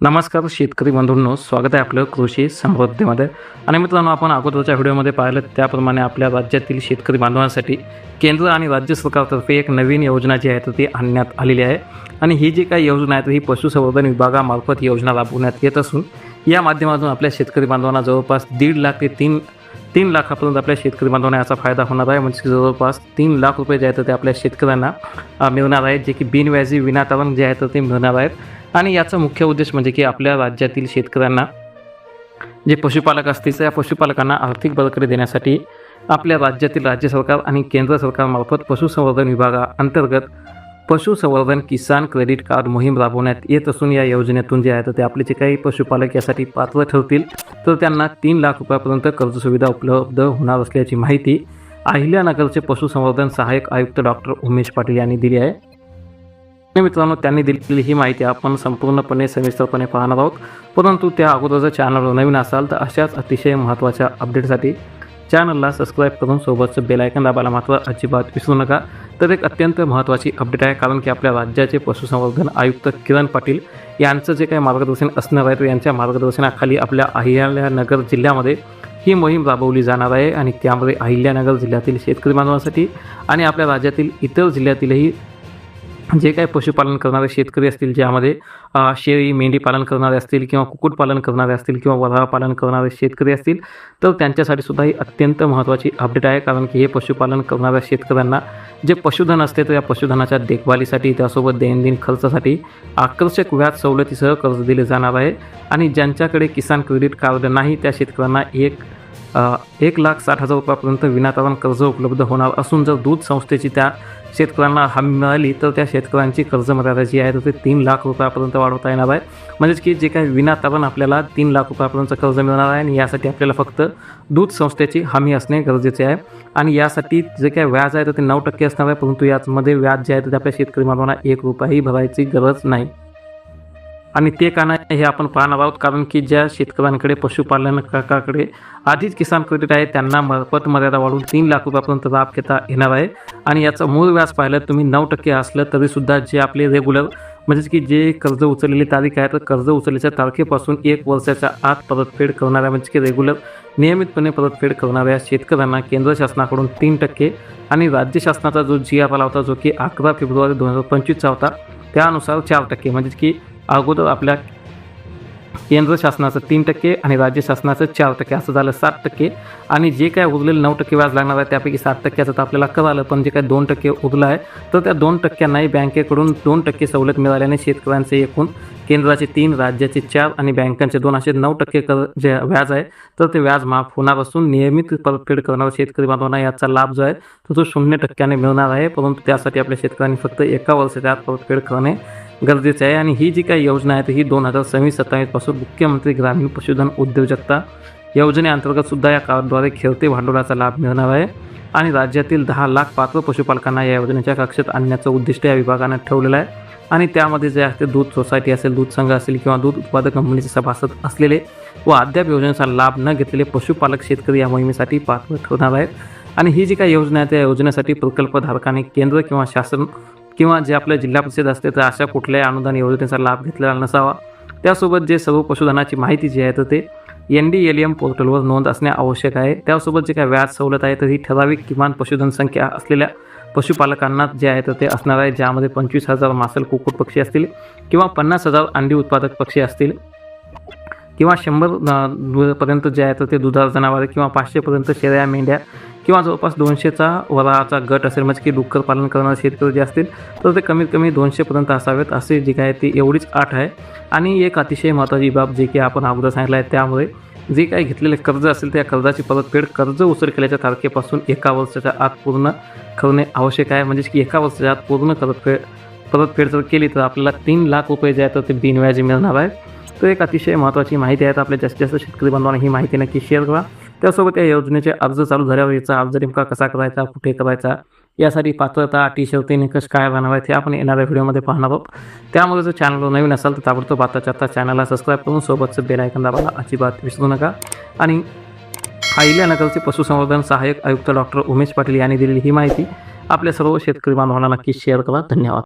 नमस्कार शेतकरी बंधूंनो, स्वागत आहे आपलं कृषी समृद्धीमध्ये. आणि मित्रांनो, आपण अगोदरच्या व्हिडिओमध्ये पाहिलं त्याप्रमाणे आपल्या राज्यातील शेतकरी बांधवांसाठी केंद्र आणि राज्य सरकारतर्फे एक नवीन योजना जी आहे तर ती आणण्यात आलेली आहे. आणि ही जी काही योजना आहे तर ही पशुसंवर्धन विभागामार्फत योजना राबवण्यात येत असून या माध्यमातून आपल्या शेतकरी बांधवांना जवळपास 1.5 लाख ते 3 लाखापर्यंत आपल्या शेतकरी बांधवांना याचा फायदा होणार आहे. म्हणजे जवळपास 3 लाख रुपये जे आहेत ते आपल्या शेतकऱ्यांना मिळणार आहेत, जे की बिनव्याजी विनातारण जे आहेत ते मिळणार आहेत. आणि याचा मुख्य उद्देश म्हणजे की आपल्या राज्यातील शेतकऱ्यांना जे पशुपालक असतील त्या पशुपालकांना आर्थिक बळकटी देण्यासाठी आपल्या राज्यातील राज्य सरकार आणि केंद्र सरकारमार्फत पशुसंवर्धन विभागाअंतर्गत पशुसंवर्धन किसान क्रेडिट कार्ड मोहीम राबवण्यात येत असून या योजनेतून जे आहे तर ते आपले जे काही पशुपालक यासाठी पात्र ठरतील तर त्यांना 3 लाख रुपयापर्यंत कर्ज सुविधा उपलब्ध होणार असल्याची माहिती अहिल्यानगरचे पशुसंवर्धन सहाय्यक आयुक्त डॉक्टर उमेश पाटील यांनी दिली आहे. मित्रांनो, त्यांनी दिलेली ही माहिती आपण संपूर्णपणे सविस्तरपणे पाहणार आहोत. परंतु त्या अगोदर जर चॅनलवर नवीन असाल तर अशाच अतिशय महत्त्वाच्या अपडेटसाठी चॅनलला सबस्क्राईब करून सोबतचं बेल आयकॉन दाबायला मात्र अजिबात विसरू नका. तर एक अत्यंत महत्त्वाची अपडेट आहे, कारण की आपल्या राज्याचे पशुसंवर्धन आयुक्त किरण पाटील यांचं जे काही मार्गदर्शन असणार आहे तर यांच्या मार्गदर्शनाखाली आपल्या अहिल्यानगर जिल्ह्यामध्ये ही मोहीम राबवली जाणार आहे. आणि त्यामध्ये अहिल्यानगर जिल्ह्यातील शेतकरी बांधवांसाठी आणि आपल्या राज्यातील इतर जिल्ह्यातीलही जे काही पशुपालन करणारे शेतकरी असतील, ज्यामध्ये शेळी मेंढी पालन करणारे असतील किंवा कुक्कुटपालन करणारे असतील किंवा वराह पालन करणारे शेतकरी असतील तर त्यांच्यासाठी सुद्धा ही अत्यंत महत्त्वाची अपडेट आहे. कारण की हे पशुपालन करणाऱ्या शेतकऱ्यांना जे पशुधन असते तर या पशुधनाच्या देखभालीसाठी त्यासोबत दैनंदिन खर्चासाठी आकर्षक व्याज सवलतीसह कर्ज दिले जाणार आहे. आणि ज्यांच्याकडे किसान क्रेडिट कार्ड नाही त्या शेतकऱ्यांना 1,60,000 रुपयापर्यंत विनातारण कर्ज उपलब्ध होणार असून जर दूध संस्थेची त्या शेतकऱ्यांना हमी मिळाली तर त्या शेतकऱ्यांची कर्ज मर्यादा जी आहे तर ते 3 लाख रुपयापर्यंत वाढवता येणार आहे. म्हणजेच की जे काही विनातारण आपल्याला 3 लाख रुपयापर्यंत कर्ज मिळणार आहे आणि यासाठी आपल्याला फक्त दूध संस्थेची हमी असणे गरजेचे आहे. आणि यासाठी जे काही व्याज आहे तर ते 9% असणार आहे, परंतु यामध्ये व्याज जे आहे तर आपल्या शेतकरी बांधवांना 1 रुपयाही भरायची गरज नाही. आणि ते का नाही हे आपण पाहणार आहोत, कारण की ज्या शेतकऱ्यांकडे पशुपालकाकडे आधीच किसान क्रेडिट आहे त्यांना मोफत मर्यादा वाढवून 3 लाख रुपयापर्यंत लाभ घेता येणार आहे. आणि याचं मूळ व्याज पाहिलं तुम्ही 9% असलं तरीसुद्धा जे आपले रेग्युलर म्हणजेच की जे कर्ज उचललेली तारीख आहे तर कर्ज उचलल्याच्या तारखेपासून 1 वर्षाच्या आत परतफेड करणाऱ्या म्हणजे की रेग्युलर नियमितपणे परतफेड करणाऱ्या शेतकऱ्यांना केंद्र शासनाकडून 3% आणि राज्य शासनाचा जो GR आला होता जो की 11 फेब्रुवारी 2025चा होता त्यानुसार 4% म्हणजेच की अगोदर आपल्या केंद्र शासनाचं 3% आणि राज्य शासनाचं 4% असं झालं 7%. आणि जे काय उरलेलं 9% व्याज लागणार आहे त्यापैकी 7%चं तर आपल्याला कळालं, पण जे काय 2% उरलं आहे तर त्या 2%नाही बँकेकडून 2% सवलत मिळाल्याने शेतकऱ्यांचे एकूण केंद्राचे 3, राज्याचे 4 आणि बँकांचे 2 असे 9% जे व्याज आहे तर ते व्याज माफ होणार असून नियमित परतफेड करणाऱ्या शेतकरी बांधवांना याचा लाभ जो आहे तो 0% मिळणार आहे. परंतु त्यासाठी आपल्या शेतकऱ्यांनी फक्त 1 वर्षाच्या आत परतफेड करणे गरजेचे आहे. आणि ही जी काही योजना आहे तर ही 2026-27 पासून मुख्यमंत्री ग्रामीण पशुधन उद्योजकता योजनेअंतर्गत सुद्धा या कार्डद्वारे खेळते भांडवलाचा लाभ मिळणार आहे. आणि राज्यातील 10 लाख पात्र पशुपालकांना या योजनेच्या कक्षेत आणण्याचं उद्दिष्ट या विभागानं ठेवलेलं आहे. आणि त्यामध्ये जे आहे ते दूध सोसायटी असेल, दूध संघ असेल किंवा दूध उत्पादक कंपनीचे सभासद असलेले व अद्याप योजनेचा लाभ न घेतलेले पशुपालक शेतकरी या मोहिमेसाठी पात्र ठरणार आहेत. आणि ही जी काही योजना आहे त्या योजनेसाठी प्रकल्पधारकाने केंद्र किंवा शासन किंवा जे आपल्या जिल्हा परिषद असते तर अशा कुठल्याही अनुदान योजनेचा लाभ घेतलेला नसावा. त्यासोबत जे सर्व पशुधनाची माहिती जी आहे तर ते NDLM पोर्टलवर नोंद असणे आवश्यक आहे. त्यासोबत जे काय व्याज सवलत आहे तर ही ठराविक किमान पशुधन संख्या असलेल्या पशुपालकांना जे आहे तर ते असणार आहे, ज्यामध्ये 25,000 मासल कुक्कुट पक्षी असतील किंवा 50,000 अंडी उत्पादक पक्षी असतील किंवा 100 पर्यंत जे आहे तर ते दुधाळ जनावरे किंवा 500 पर्यंत शेळ्या मेंढ्या किंवा जवळपास 200चा वराचा गट असेल. म्हणजे की डुक्कर पालन करणारे शेतकरी जे असतील तर ते कमीत कमी 200 पर्यंत असावेत असे जे काय ती एवढीच अट आहे. आणि एक अतिशय महत्त्वाची बाब जे की आपण अगोदर सांगितलं आहे, त्यामुळे जे काही घेतलेले कर्ज असेल त्या कर्जाची परतफेड कर्ज उचल केल्याच्या तारखेपासून 1 वर्षाच्या आत पूर्ण करणे आवश्यक आहे. म्हणजेच की 1 वर्षाच्या आत पूर्ण परतफेड जर केली तर आपल्याला 3 लाख रुपये जे आहे तर ते बिनव्याजी मिळणार आहे. तर एक अतिशय महत्त्वाची माहिती आहे. तर आपल्या जास्तीत जास्त शेतकरी बांधवांना ही माहिती नक्की शेअर करा. त्यासोबत या योजनेचे अर्ज चालू झाल्यावर याचा अर्ज नेमका कसा करायचा, कुठे करायचा, यासाठी पात्रता, अटी, शर्ती, निकष काय राहणार आहेत हे आपण येणाऱ्या व्हिडिओमध्ये पाहणार आहोत. त्यामुळे जर चॅनलवर नवीन असाल तर ताबडतोब आता चॅनलला सबस्क्राईब करून सोबतचं बेल आयकॉन दाबायला अजिबात विसरू नका. आणि अहिल्यानगरचे पशुसंवर्धन सहाय्यक आयुक्त डॉक्टर उमेश पाटील यांनी दिलेली ही माहिती आपल्या सर्व शेतकरी बांधवांना नक्की शेअर करा. धन्यवाद.